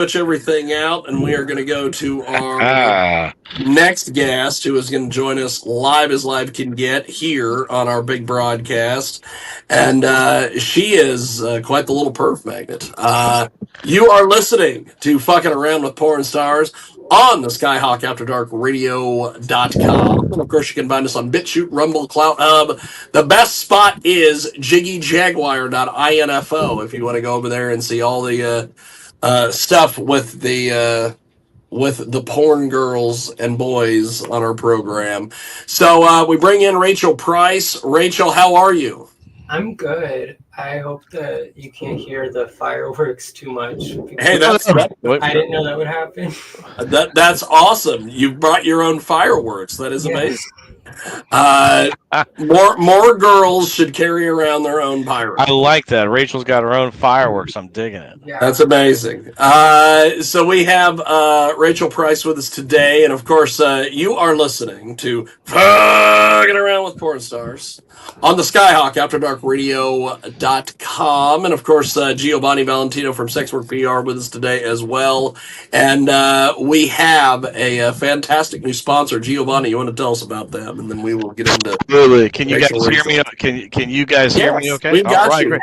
switch everything out, and we are going to go to our Ah, next guest, who is going to join us live as live can get here on our big broadcast. And she is quite the little perf magnet. You are listening to Fucking Around with Porn Stars on the Skyhawk After Dark Radio.com. And of course, you can find us on BitChute, Rumble, Clout Hub. The best spot is Jiggy Jaguar.info if you want to go over there and see all the stuff with the porn girls and boys on our program. So we bring in Rachel Price. Rachel, how are you? I'm good. I hope that you can't hear the fireworks too much. Hey, I didn't know that would happen. That's awesome. You brought your own fireworks. That is amazing. More girls should carry around their own fireworks. I like that. Rachel's got her own fireworks. I'm digging it. Yeah. That's amazing. So we have Rachel Price with us today, and of course, you are listening to Fucking Around with Porn Stars on the Skyhawk After Dark Radio.com, and of course, Giovanni Valentino from Sexwork PR with us today as well. And we have a fantastic new sponsor, Giovanni. You want to tell us about them, and then we will get into. Absolutely. Can you guys Rachel hear me? Can you guys hear me? Okay. We've got you. Great.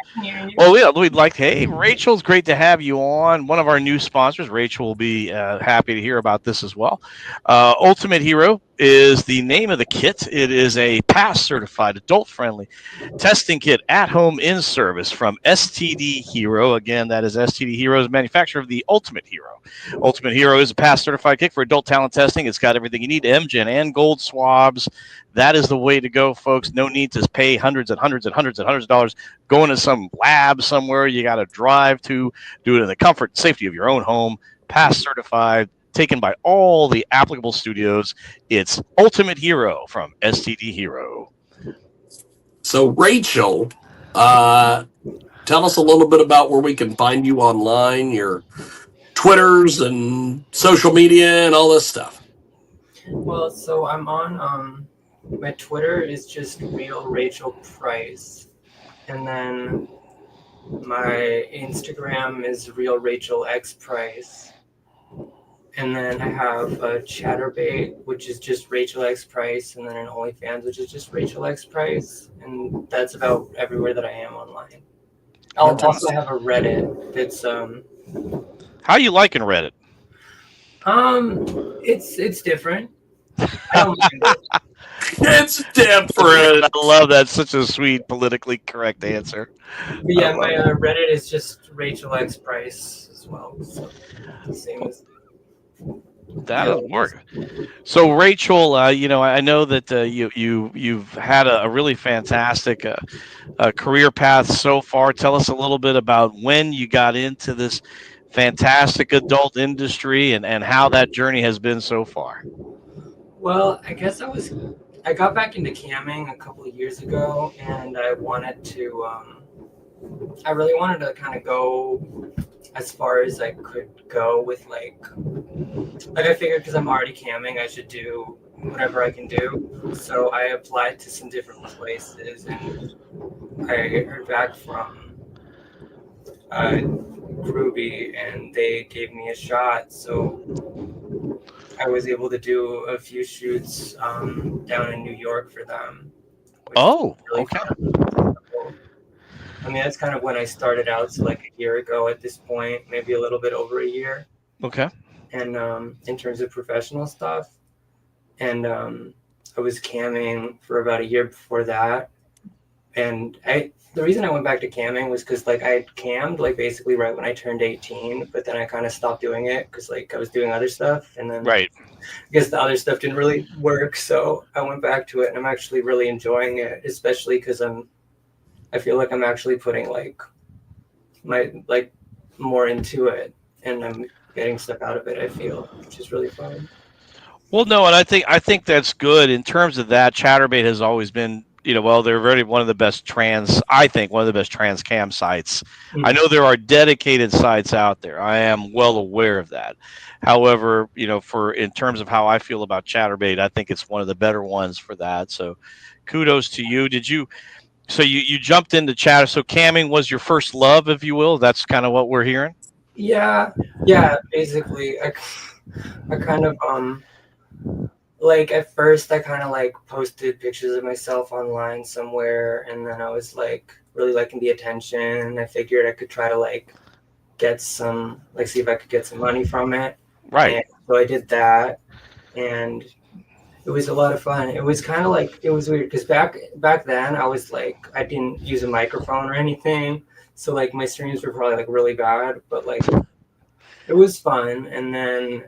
Well, yeah, we'd like. Hey, Rachel's great to have you on. One of our new sponsors. Rachel will be happy to hear about this as well. Ultimate Hero is the name of the kit. It is a pass certified, adult friendly testing kit at home in service from STD Hero. Again, that is STD Hero's manufacturer of the Ultimate Hero. Ultimate Hero is a pass certified kit for adult talent testing. It's got everything you need: MGen and gold swabs. That is the way to go, folks. No need to pay hundreds and hundreds and hundreds and hundreds of dollars going to some lab somewhere you got to drive to. Do it in the comfort and safety of your own home. Pass certified, taken by all the applicable studios. It's Ultimate Hero from STD Hero. So, Rachel, tell us a little bit about where we can find you online, your Twitters and social media and all this stuff. Well, so I'm on my Twitter is just real Rachel Price, and then my Instagram is real Rachel X Price, and then I have a Chatterbait, which is just Rachel X Price, and then an OnlyFans, which is just Rachel X Price, and that's about everywhere that I am online. I'll also have a Reddit that's How you liking Reddit? it's different. I don't mind it. It's different. I love that. Such a sweet, politically correct answer. But yeah, my Reddit is just Rachel X Price as well. So the same as that doesn't work. So Rachel, I know that you've had a really fantastic career path so far. Tell us a little bit about when you got into this fantastic adult industry and how that journey has been so far. Well, I guess I got back into camming a couple of years ago, and I really wanted to kind of go as far as I could go with like I figured because I'm already camming, I should do whatever I can do. So I applied to some different places, and I heard back from Groovy, and they gave me a shot. So I was able to do a few shoots down in New York for them. Oh, really okay. fun. I mean, that's kind of when I started out, so like a year ago at this point, maybe a little bit over a year. Okay. And in terms of professional stuff, and I was camming for about a year before that. And the reason I went back to camming was because like I had cammed like basically right when I turned 18, but then I kind of stopped doing it because like I was doing other stuff, and then Right. I guess the other stuff didn't really work, so I went back to it, and I'm actually really enjoying it, especially because I feel like I'm actually putting like my like more into it, and I'm getting stuff out of it. I feel, which is really fun. Well, no, and I think that's good in terms of that. Chatterbait has always been, they're really one of the best trans cam sites. Mm-hmm. I know there are dedicated sites out there. I am well aware of that. However, in terms of how I feel about Chatterbait, I think it's one of the better ones for that. So kudos to you. So you jumped into Chatter. So camming was your first love, if you will. That's kind of what we're hearing. Yeah, basically, I kind of like at first I kind of like posted pictures of myself online somewhere, and then I was like really liking the attention, and I figured I could try to like get some, like, see if I could get some money from it. Right. And so I did that, and it was a lot of fun. It was kind of like, it was weird because back then I was like, I didn't use a microphone or anything, so like my streams were probably like really bad, but like it was fun. And then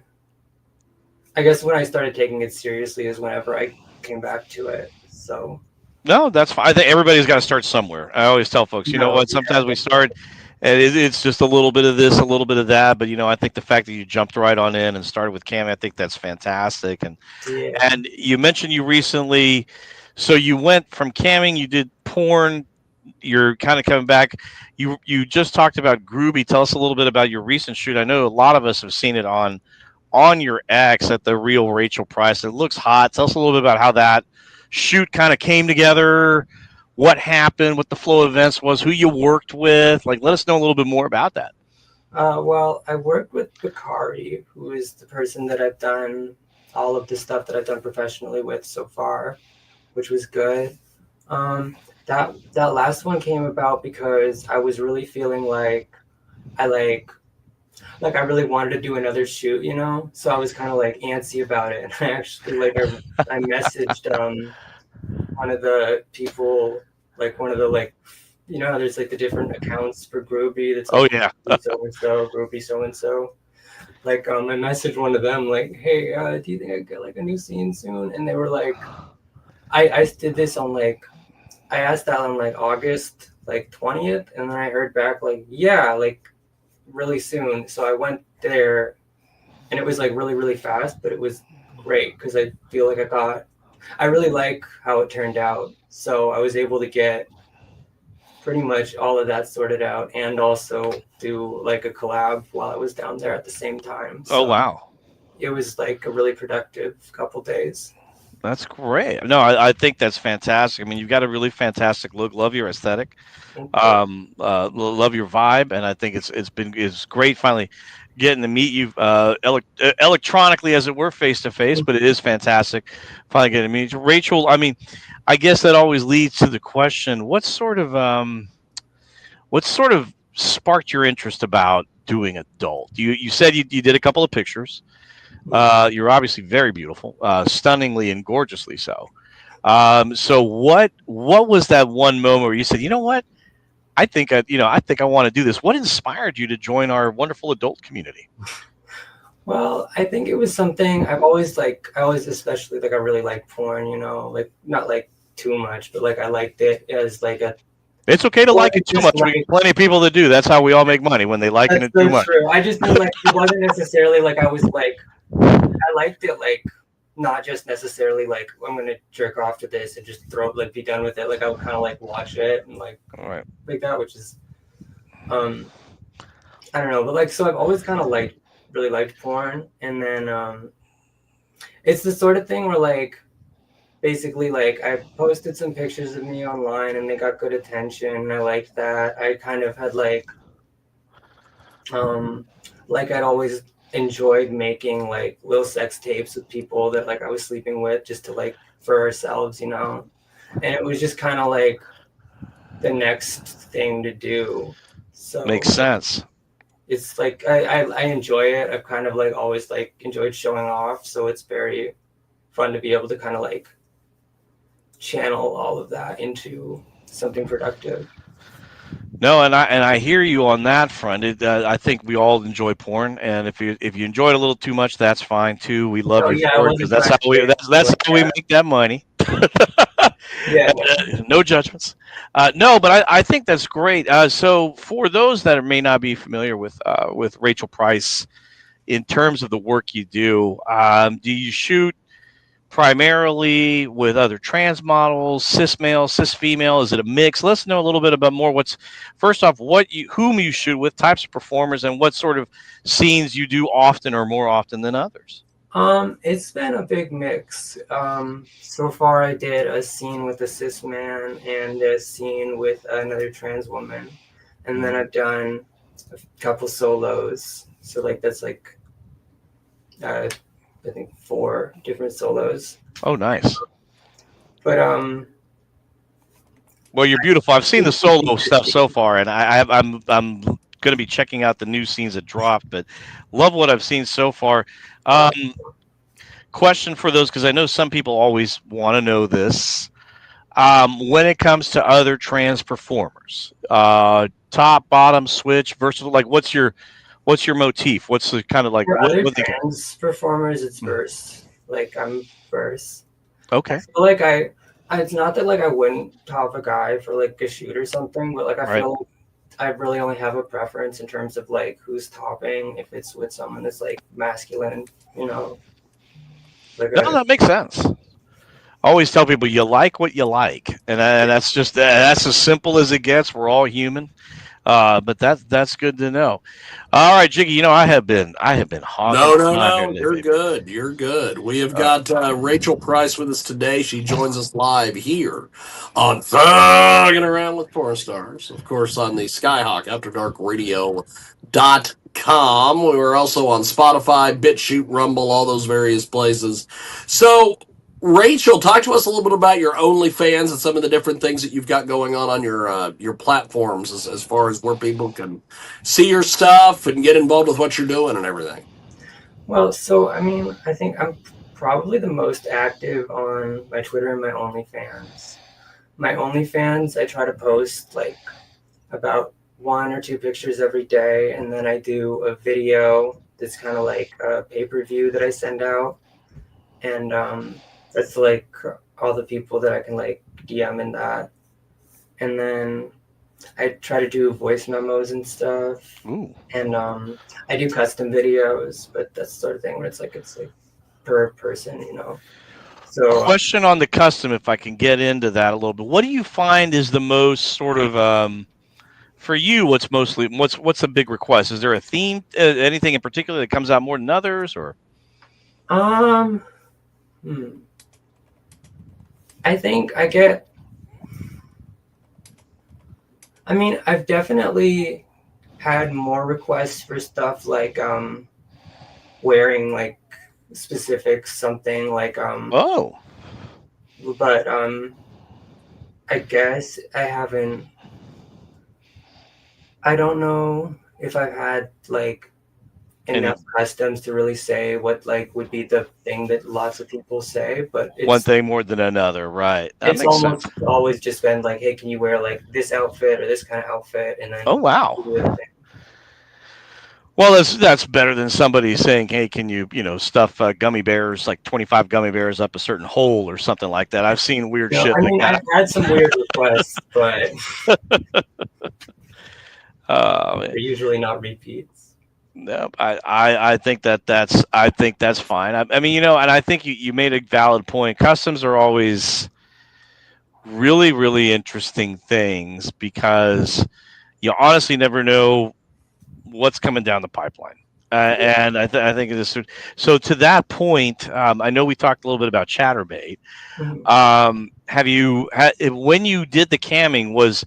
I guess when I started taking it seriously is whenever I came back to it. So No, that's fine. I think everybody's got to start somewhere. I always tell folks, you know no, what? Sometimes we start, and it's just a little bit of this, a little bit of that. But I think the fact that you jumped right on in and started with Cam, I think that's fantastic. And yeah. and you mentioned you recently, so you went from camming, you did porn. You're kind of coming back. You just talked about Groovy. Tell us a little bit about your recent shoot. I know a lot of us have seen it on your X at the Real Rachel Price. It looks hot. Tell us a little bit about how that shoot kind of came together, what happened, what the flow of events was, who you worked with. Like, let us know a little bit more about that. Well, I worked with Bakari, who is the person that I've done all of the stuff that I've done professionally with so far, which was good. That last one came about because I was really feeling like I I really wanted to do another shoot, you know. So I was kind of like antsy about it, and I actually I messaged one of the people, like one of the like, you know, there's like the different accounts for Groovy. That's Oh like yeah. so and so, Groovy so and so. Like I messaged one of them like, hey, do you think I could get like a new scene soon? And they were like, I did this on like, I asked that on like August like 20th, and then I heard back like, yeah, like really soon. So I went there, and it was like really really fast, but it was great because I feel like I really like how it turned out. So I was able to get pretty much all of that sorted out and also do like a collab while I was down there at the same time. Oh So wow. it was like a really productive couple days. That's great. No, I think that's fantastic. I mean, you've got a really fantastic look. Love your aesthetic. Thank you. Love your vibe, and I think it's great finally getting to meet you electronically, as it were, face to face. But it is fantastic finally getting to meet you, Rachel. I mean, I guess that always leads to the question: what sort of sparked your interest about doing adult? You said you did a couple of pictures. You're obviously very beautiful, stunningly and gorgeously so. So what was that one moment where you said, you know what? I think I want to do this. What inspired you to join our wonderful adult community? Well, I think it was something I've always I always especially like I really like porn, you know, like not like too much, but like I liked it as like a It's okay to like it too just much. We got plenty of people that do. That's how we all make money when they liking that's it too so much. true. I just mean like it wasn't necessarily like I was like I liked it like not just necessarily like I'm gonna jerk off to this and just throw like be done with it. Like I would kind of like watch it and All right. like that, which is um I don't know, but like so I've always kind of like really liked porn, and then it's the sort of thing where like basically like I posted some pictures of me online and they got good attention. And I liked that. I kind of had um like I'd always enjoyed making like little sex tapes with people that like I was sleeping with just to like for ourselves, you know. And it was just kind of like the next thing to do. Makes So sense. it's like I enjoy it. I've kind of like always like enjoyed showing off, so it's very fun to be able to kind of like channel all of that into something productive. No, and I hear you on that front. I think we all enjoy porn, and if you enjoy it a little too much, that's fine too. We love Oh you yeah, I for it because wasn't trying to say that's like how we make that money. yeah, No judgments. No, but I think that's great. So for those that may not be familiar with Rachel Price, in terms of the work you do you shoot primarily with other trans models, cis male, cis female? Is it a mix? Let's know a little bit about more. What's first off, whom you shoot with, types of performers, and what sort of scenes you do often or more often than others. it's been a big mix. So far I did a scene with a cis man and a scene with another trans woman, and then Mm. I've done a couple solos. So like that's like I think 4 different solos. Oh, nice. But Well, you're beautiful. I've seen the solo stuff so far, and I'm going to be checking out the new scenes that dropped. But love what I've seen so far. Question for those, because I know some people always want to know this. When it comes to other trans performers, top, bottom, switch, versatile, like what's your motif? What's the kind of like for other what they trans performers, it's verse. Like I'm verse. Okay. I feel like it's not that like I wouldn't top a guy for like a shoot or something, but like I Right. feel like I really only have a preference in terms of like who's topping. If it's with someone that's like masculine, you know, like No, that makes sense. I always tell people you like what you like, and that's just that's as simple as it gets. We're all human, but that's good to know. All right, Jiggy. You know I have been hogging the time here No. today, You're baby. good. You're good. We have Uh, got Rachel Price with us today. She joins us live here on Thugging Around with Porn Stars. Of course, on the Skyhawk After Dark Radio.com. We were also on Spotify, BitChute, Rumble, all those various places. So, Rachel, talk to us a little bit about your OnlyFans and some of the different things that you've got going on your platforms as far as where people can see your stuff and get involved with what you're doing and everything. Well, so I mean, I think I'm probably the most active on my Twitter and my OnlyFans. My OnlyFans, I try to post like about 1 or 2 pictures every day, and then I do a video that's kind of like a pay-per-view that I send out, and that's like all the people that I can like DM in that, and then I try to do voice memos and stuff, ooh. and I do custom videos, but that's the sort of thing where it's like per person, you know. So Question on the custom, if I can get into that a little bit. What do you find is the most sort of for you? What's the big request? Is there a theme, anything in particular that comes out more than others, or? I think I get. I mean, I've definitely had more requests for stuff like wearing like specific something like Oh, but I guess I haven't. I don't know if I've had like enough customs to really say what like would be the thing that lots of people say, but one thing more than another, right? That it's makes almost sense. always just been like, hey, can you wear like this outfit or this kind of outfit, and then Oh, wow. do the thing. Well, that's better than somebody saying, "Hey, can you stuff gummy bears, like 25 gummy bears up a certain hole or something like that?" I've seen weird No, shit I like mean that. I've had some weird requests, but Man. they're usually not repeats. No, I think that's fine. I mean, and I think you made a valid point. Customs are always really, really interesting things because you honestly never know what's coming down the pipeline. And I think this. So to that point, I know we talked a little bit about ChatterBait. Have you when you did the camming?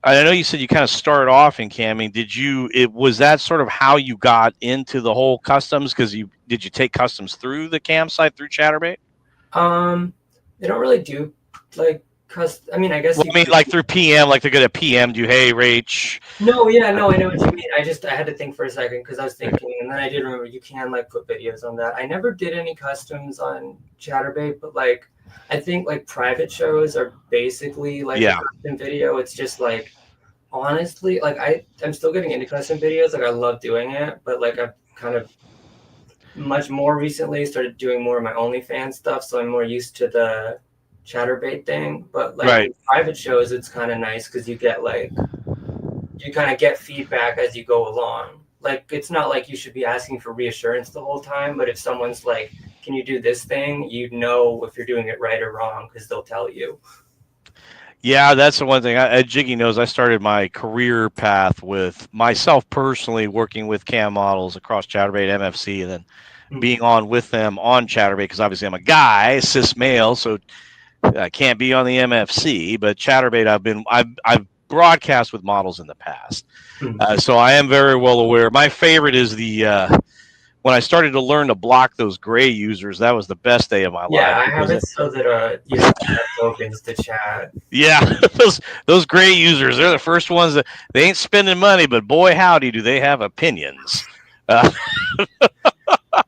I know you said you kind of started off in camming. Was that sort of how you got into the whole customs? Because did you take customs through the cam site through ChatterBait? They don't really do like I mean, I guess Well, you I mean, could. like through PM, like they're gonna PM you. Hey, Rach. No, yeah, no, I know what you mean. I had to think for a second because I was thinking, and then I did remember you can like put videos on that. I never did any customs on ChatterBait, but like I think like private shows are basically like a custom video. It's just like honestly, like I'm still getting into custom videos. Like I love doing it, but like I've kind of much more recently started doing more of my OnlyFans stuff, so I'm more used to the ChatterBait thing. But like with private shows, it's kind of nice because you get like you kind of get feedback as you go along. Like it's not like you should be asking for reassurance the whole time, but if someone's like, "Can you do this thing?" you know if you're doing it right or wrong because they'll tell you. Yeah, that's the one thing. Jiggy knows I started my career path with myself personally working with cam models across ChatterBait, MFC, and then being on with them on ChatterBait because obviously I'm a guy, cis male, so I can't be on the MFC. But ChatterBait, I've broadcast with models in the past, Mhm. so I am very well aware. My favorite is the when I started to learn to block those gray users. That was the best day of my life. Yeah, I have Because it so that you have chat tokens to chat. yeah, those gray users, they're the first ones that they ain't spending money, but boy howdy do they have opinions. Uh,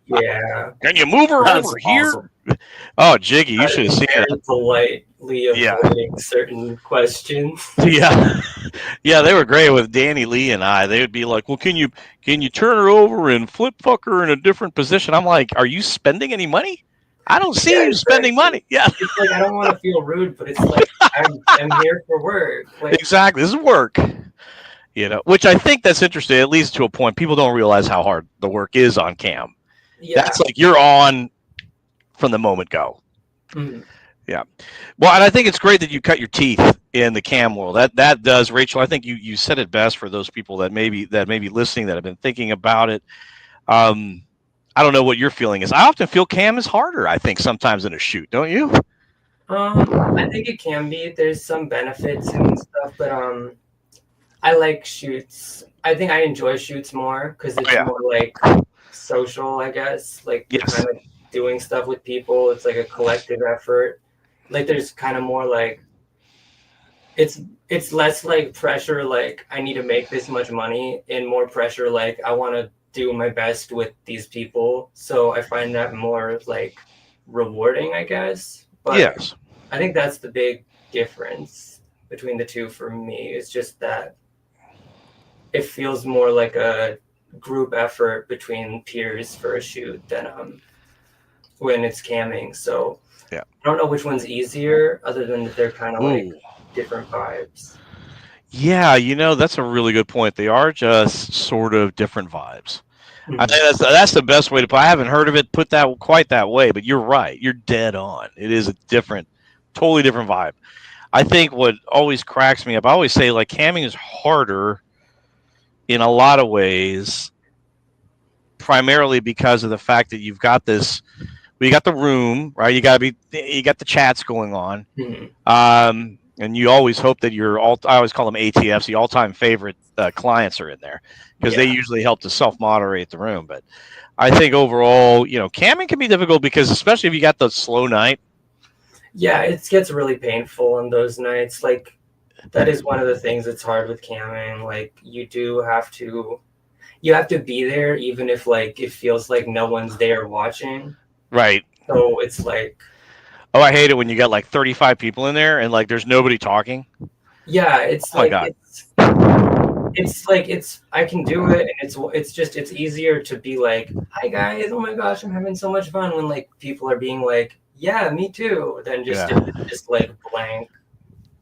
Yeah. can you move her That's over here? awesome. Oh, Jiggy, you should have I'm seen it. very politely Yeah, avoiding certain questions. yeah, yeah. They were great with Danny Lee and I. They would be like, "Well, can you turn her over and flip fuck her in a different position?" I'm like, "Are you spending any money? I don't see Yeah, you spending exactly. money." Yeah, It's like I don't want to feel rude, but it's like I'm here for work. Like, exactly. This is work. Which I think that's interesting, at least to a point. People don't realize how hard the work is on cam. yeah. That's like you're on from the moment go. Mhm. Yeah. Well, and I think it's great that you cut your teeth in the cam world. That does, Rachel. I think you said it best for those people that may be listening that have been thinking about it. I don't know what your feeling is. I often feel cam is harder. I think sometimes in a shoot, don't you? I think it can be. There's some benefits and stuff, but I like shoots. I think I enjoy shoots more because Oh, it's yeah. more like social, I guess. Like you're Yes. kind of doing stuff with people. It's like a collective effort. Like there's kind of more like it's less like pressure like I need to make this much money and more pressure like I want to do my best with these people. So I find that more like rewarding, I guess. But Yes. I think that's the big difference between the two for me. It's just that it feels more like a group effort between peers for a shoot than when it's camming. So Yeah. I don't know which one's easier, other than that they're kind of like Ooh. different vibes. Yeah, that's a really good point. They are just sort of different vibes. I Mhm. think that's the best way to put. I haven't heard of it put that quite that way, but you're right. You're dead on. It is a totally different vibe. I think what always cracks me up. I always say like camming is harder in a lot of ways, primarily because of the fact that you've got this. Well, you got the room, right? You got the chats going on, Mhm. and you always hope that I always call them ATFs, the all-time favorite clients are in there because they Yeah. usually help to self-moderate the room. But I think overall, camming can be difficult because especially if you got the slow night. Yeah, it gets really painful on those nights. Like that is one of the things that's hard with camming. Like you have to be there even if like it feels like no one's there watching. Right. So it's like Oh, I hate it when you got like 35 people in there and like there's nobody talking. yeah, Oh my God. it's like it's I can do it and it's easier to be like, "Hi guys, oh my gosh, I'm having so much fun," when like people are being like, "Yeah, me too," than just Yeah. if it's just like blank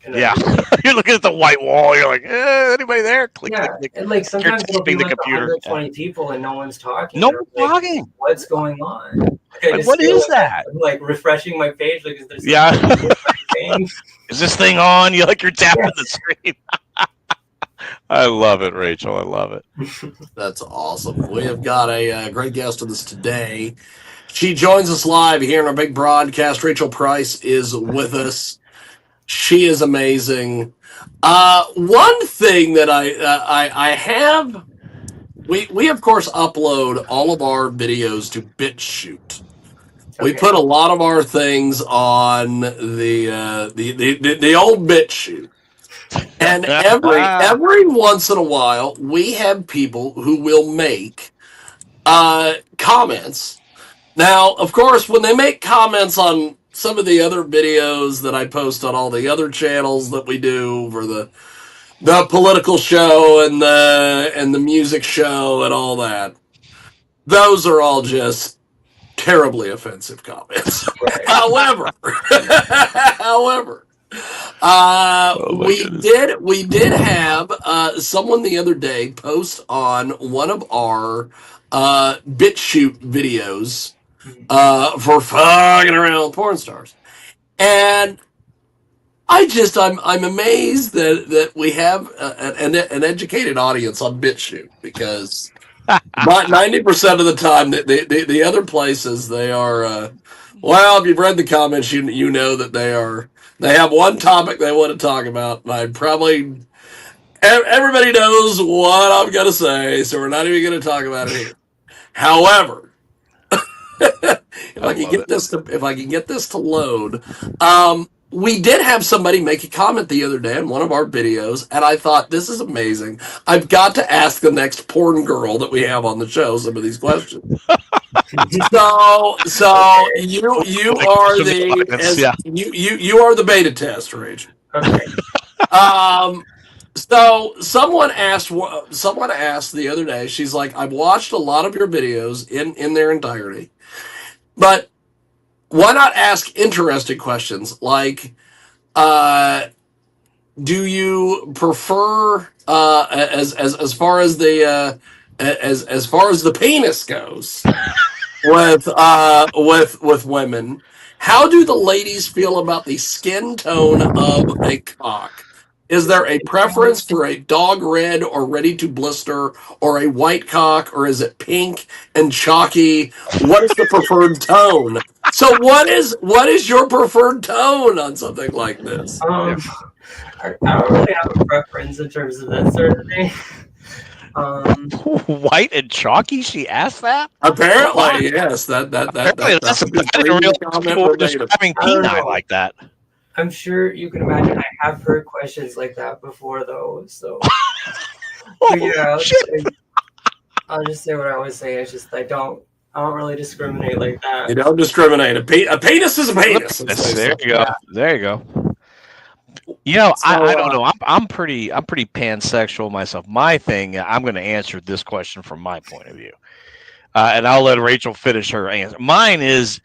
and then Yeah. you're like You're looking at the white wall. You're like, anybody there? Click, click, yeah, click. and like You're sometimes it'll be tapping the like computer. Yeah. 120 people and no one's talking, No and I'm like, talking. what's going on? Like I Like, just what feel is like that? I'm like refreshing my page, like is there Yeah. something wrong with my thing? Is this thing on? You're tapping the Yes. screen. I love it, Rachel. I love it. That's awesome. We have got a great guest with us today. She joins us live here in our big broadcast. Rachel Price is with us. She is amazing. One thing that I have, we of course upload all of our videos to BitChute. We Okay. put a lot of our things on the old BitChute. And every once in a while, we have people who will make comments. Now, of course, when they make comments on some of the other videos that I post on all the other channels that we do for the political show and the music show and all that, those are all just terribly offensive comments. Right. However, however, Oh my we goodness. did have someone the other day post on one of our BitChute videos Mhm. for fucking around with porn stars, and I'm amazed that we have an educated audience on BitChute because about 90% of the time the other places they are well, if you've read the comments you know that they have one topic they want to talk about, and I probably Everybody knows what I'm going to say, so we're not even going to talk about it here. However, if I I can love get it. this to load, we did have somebody make a comment the other day in one of our videos, and I thought this is amazing. I've got to ask the next porn girl that we have on the show some of these questions. So Okay. you Like, are from the the audience, as yeah. you are the beta test, Rachel. Okay. Um, so someone asked the other day. She's like, I've watched a lot of your videos in their entirety, but why not ask interesting questions like, uh, do you prefer as far as the as far as the penis goes? With women. How do the ladies feel about the skin tone of a cock? Is The there a skin tone. preference for a dog red or ready to blister or a white cock, or is it pink and chalky? What is the preferred tone? So what is your preferred tone on something like this? Yeah. Um, I don't really have a preference in terms of that sort of thing. White and chalky? She asked that? Oh my. Apparently, yes. Apparently That that's, was just I didn't reading the realize comment people were verbatim. describing I don't peni know. like that. I'm sure you can imagine I have heard questions like that before, though. So, but Oh, yeah, shit. I'll just say what I always say. It's just I don't really discriminate like You that. don't discriminate. A penis is a penis, as they There say. you go. Yeah. There you go. You know, I So, don't know. I'm pretty pansexual myself. My thing, I'm going to answer this question from my point of view, and I'll let Rachel finish her answer. Mine is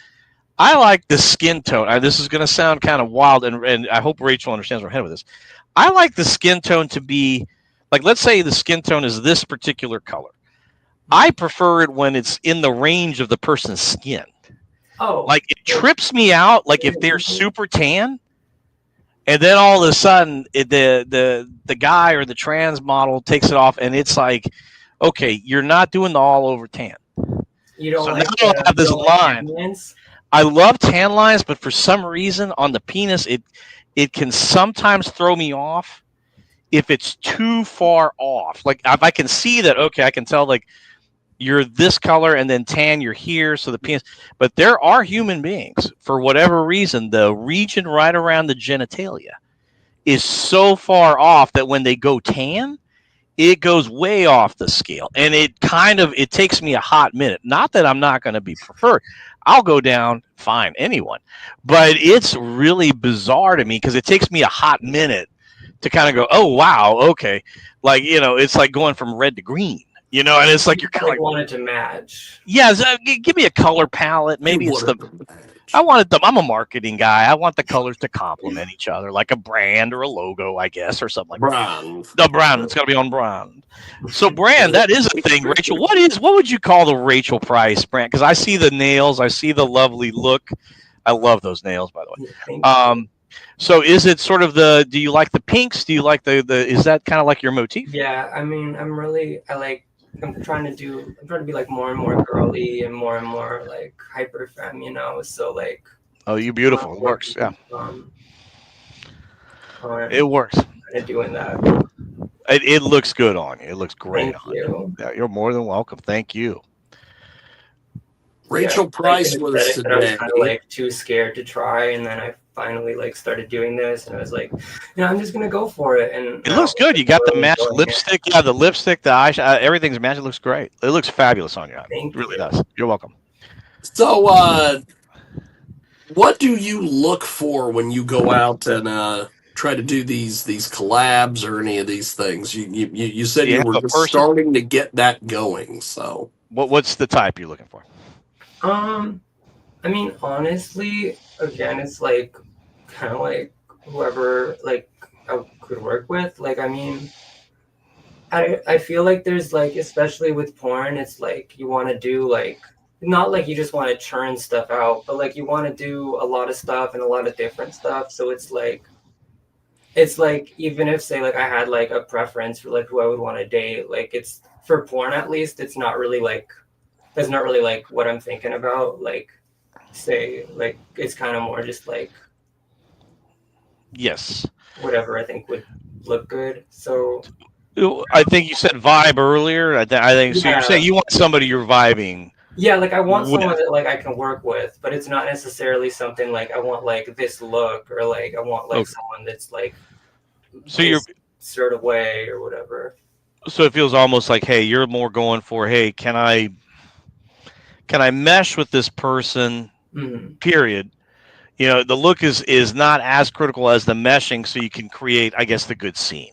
I like the skin tone. This is going to sound kind of wild, and I hope Rachel understands where I'm headed with this. I like the skin tone to be like, let's say the skin tone is this particular color. I prefer it when it's in the range of the person's skin. Oh, Like it trips me out. Like if they're super tan, and then all of a sudden the guy or the trans model takes it off, and it's like, okay, you're not doing the all over tan. you don't So now like I'll have you this don't like line. aliens? I love tan lines, but for some reason on the penis, it can sometimes throw me off if it's too far off. Like if I can see that, okay, I can tell like you're this color and then tan, you're here, so the penis. But there are human beings, for whatever reason, the region right around the genitalia is so far off that when they go tan, it goes way off the scale, and it takes me a hot minute. Not that I'm not going to be preferred. I'll go down fine, anyone, but it's really bizarre to me because it takes me a hot minute to kind of go, oh wow, okay, like it's like going from red to green, and it's like You you're kind of like like, wanted to match. yeah, give me a color palette. you Maybe it's wanted the the I match. wanted them. I'm a marketing guy. I want the colors to complement each other, like a brand or a logo, I guess, or something like that. Brown. The brand. It's got to be on brand. So brand, that is a thing, Rachel. What would you call the Rachel Price brand? Because I see the nails, I see the lovely look. I love those nails, by the way. Thank you. So is it sort of do you like the pinks? Do you like the is that kind of like your motif? Yeah, I mean, I'm trying to be like more and more girly and more like hyper femme, So like, Oh, you I'm beautiful. It working works. Yeah, on it works. kind of doing that. It looks good on you. It looks great Thank on you. you. Yeah, you're more than welcome. Thank you. Yeah, Rachel like an Price with us aesthetic that I was today. kind of like too scared to try, and then I finally like started doing this, and I was like, I'm just gonna go for it, and It now looks good. I'm You got the really matched enjoying it. lipstick. Yeah, the lipstick, the eyeshadow, everything's matched. It looks great. It looks fabulous on you. It Thank really you. does. You're welcome. So, what do you look for when you go out and try to do these collabs or any of these things? You Do said you you have were a just person? starting to get that going. So, What's the type you're looking for? Um, I mean, honestly, again, it's like kind of like whoever like I could work with. Like, I mean, I feel like there's like, especially with porn, it's like you want to do like not like you just want to churn stuff out, but like you want to do a lot of stuff and a lot of different stuff. So it's like even if say like I had like a preference for like who I would want to date, like it's for porn at least, it's not really like that's not really like what I'm thinking about. Like say like it's kind of more just like Yes. whatever I think would look good. So I think you said vibe earlier. I think so. You're saying yeah, you want somebody you're vibing yeah, like I want with. someone that like I can work with, but it's not necessarily something like I want like this look or like I want like Okay. someone that's like So you're this sort of way or whatever. so it feels almost like, hey, you're more going for, hey, can I mesh with this person? Mm. Period. The look is not as critical as the meshing, so you can create, I guess, the good scene.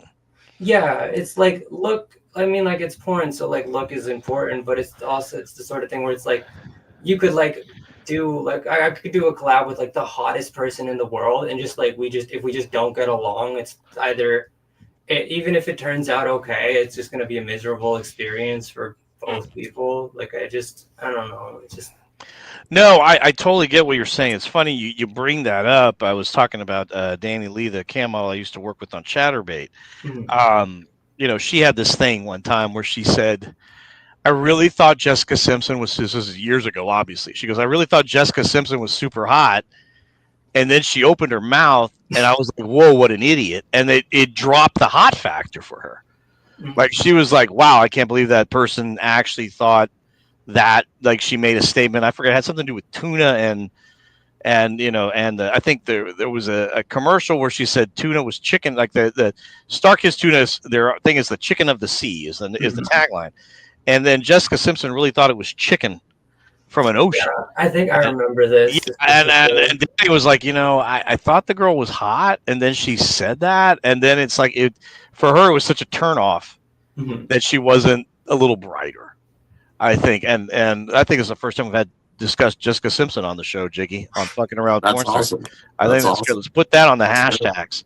Yeah, it's like look. I mean, like it's porn, so like look is important, but it's the sort of thing where it's like you could like do like I could do a collab with like the hottest person in the world, and just like if we just don't get along, it's either even if it turns out okay, it's just gonna be a miserable experience for Mm. both people. Like I don't know. It's just No, I totally get what you're saying. It's funny you bring that up. I was talking about Danny Lee, the cam model I used to work with on Chatterbait. mm, She had this thing one time where she said, I really thought Jessica Simpson this was years ago, obviously. She goes, I really thought Jessica Simpson was super hot. And then she opened her mouth, and I was like, whoa, what an idiot. And it dropped the hot factor for her. mm, Like, she was like, wow, I can't believe that person actually thought that. Like, she made a statement. I forget, it had something to do with tuna and I think there was a commercial where she said tuna was chicken, like the Starkist tuna, their thing is the chicken of the sea is the mm. tagline. And then Jessica Simpson really thought it was chicken from an ocean. Yeah, I think I And, remember yeah, this and Danny was like, I thought the girl was hot, and then she said that, and then it's like for her it was such a turnoff Mhm. that she wasn't a little brighter. I think, and I think it's the first time we've had discussed Jessica Simpson on the show, Jiggy, on Fucking Around That's Porn Stars. awesome. I That's think that's good. awesome. Let's put that on the hashtags.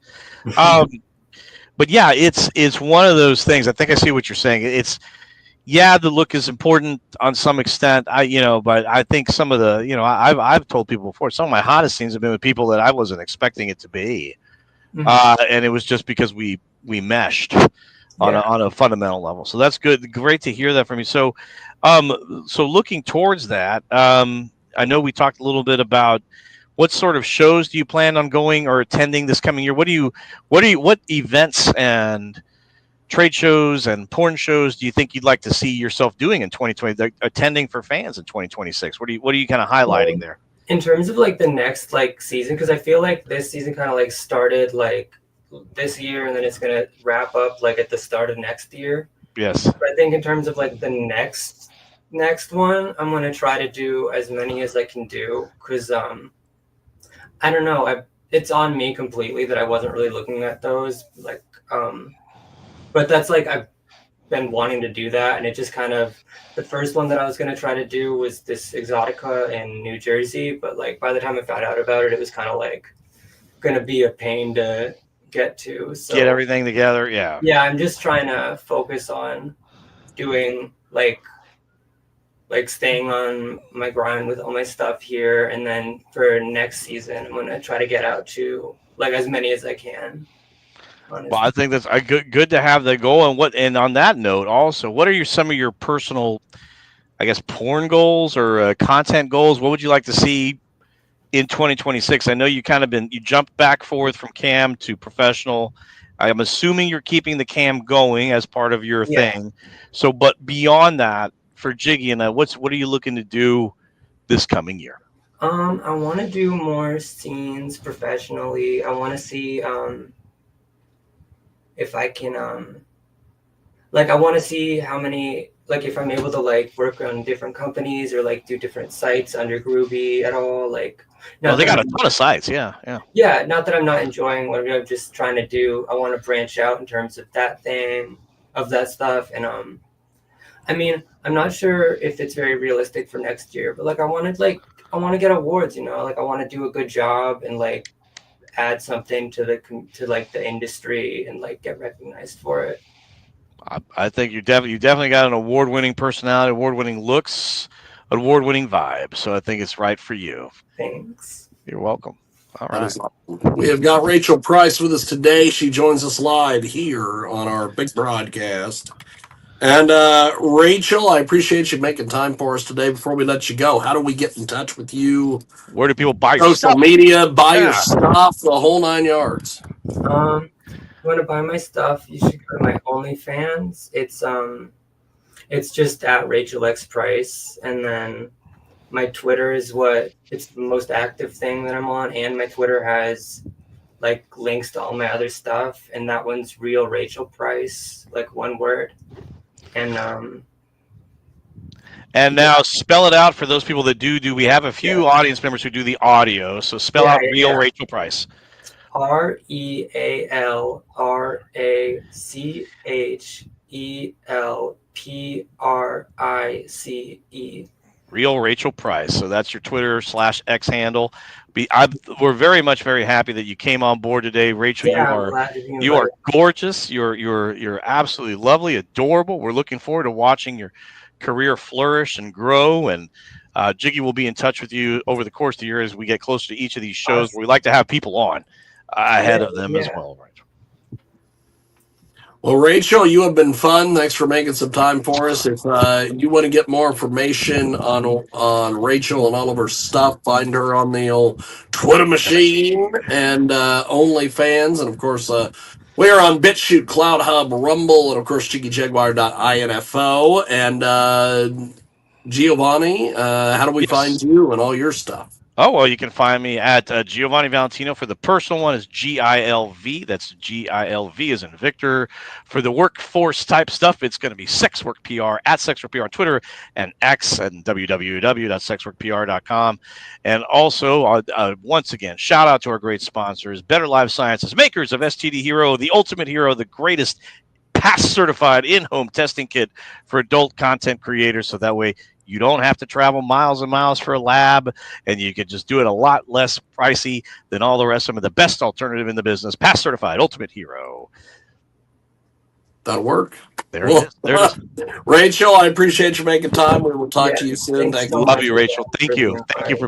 But yeah, it's one of those things. I think I see what you're saying. The look is important on some extent. But I think some of the, I've told people before, some of my hottest scenes have been with people that I wasn't expecting it to be, Mhm. and it was just because we meshed Yeah. on a fundamental level. So that's good. Great to hear that from you. So, looking towards that, I know we talked a little bit about what sort of shows do you plan on going or attending this coming year? What events and trade shows and porn shows do you think you'd like to see yourself doing in 2020, attending for fans in 2026? What are you kind of highlighting there? In terms of like the next like season, because I feel like this season kind of like started like this year and then it's gonna wrap up like at the start of next year. Yes. But I think in terms of like the next one, I'm gonna try to do as many as I can do because I don't know, it's on me completely that I wasn't really looking at those like but that's like I've been wanting to do that, and it just kind of the first one that I was gonna try to do was this Exotica in New Jersey, but like by the time I found out about it, it was kind of like gonna be a pain to get to. Get So everything together. Yeah. yeah, I'm just trying to focus on doing like staying on my grind with all my stuff here, and then for next season, I'm gonna try to get out to like as many as I can. Well, Honestly. I think that's good to have the goal. And on that note, also, what are some of your personal, I guess, porn goals or content goals? What would you like to see in 2026? I know you jumped back forth from cam to professional. I'm assuming you're keeping the cam going as part of your Yeah. thing. So, but beyond that, for Jiggy and what are you looking to do this coming year? I want to do more scenes professionally. I want to see if I can like I want to see how many like if I'm able to like work on different companies or like do different sites under Groovy at all. Like Well, not they that got a I'm ton of sites. Yeah, yeah. yeah, not that I'm not enjoying what I'm just trying to do. I want to branch out in terms of that thing, of that stuff, and I mean, I'm not sure if it's very realistic for next year, but like I want to get awards, like I want to do a good job and like add something to to like the industry and like get recognized for it. I think you definitely got an award-winning personality, award-winning looks, award-winning vibe. So I think it's right for you. Thanks. You're welcome. All That right. is awesome. We have got Rachel Price with us today. She joins us live here on our big broadcast. And Rachel, I appreciate you making time for us today. Before we let you go, how do we get in touch with you? Where do people buy your Social stuff? media, buy your Yeah. stuff, the whole 9 yards. Um, want to buy my stuff, you should go to my OnlyFans. It's just at Rachel X Price, and then my Twitter is it's the most active thing that I'm on, and my Twitter has like links to all my other stuff, and that one's Real Rachel Price, like one word. And now spell it out for those people that do. We have a few audience members who do the audio, so spell out Real Rachel Price. RealRachelPrice. Real Rachel Price. So that's your Twitter /X handle. We're very happy that you came on board today, Rachel. You are gorgeous. You're absolutely lovely, adorable. We're looking forward to watching your career flourish and grow. And Jiggy will be in touch with you over the course of the year as we get closer to each of these shows. Awesome. We like to have people on ahead of them as well. Right. Well, Rachel, you have been fun. Thanks for making some time for us. If you want to get more information on Rachel and all of her stuff, find her on the old Twitter machine and OnlyFans. And, of course, we're on BitChute, Cloud Hub, Rumble, and, of course, JiggyJaguar.info. And Giovanni, how do we find you and all your stuff? Oh, well, you can find me at Giovanni Valentino. For the personal one is GILV. That's GILV as in Victor. For the workforce type stuff, it's going to be SexWorkPR at SexWorkPR on Twitter and X and www.sexworkpr.com. And also, once again, shout out to our great sponsors, Better Life Sciences, makers of STD Hero, the ultimate hero, the greatest pass-certified in-home testing kit for adult content creators. So that way, you don't have to travel miles and miles for a lab, and you can just do it a lot less pricey than all the rest of them. The best alternative in the business, Pass Certified, Ultimate Hero. That'll work. There it is. Rachel, I appreciate you making time. We will talk to you soon. Thank you. Love you, Rachel. Thank you. Thank you for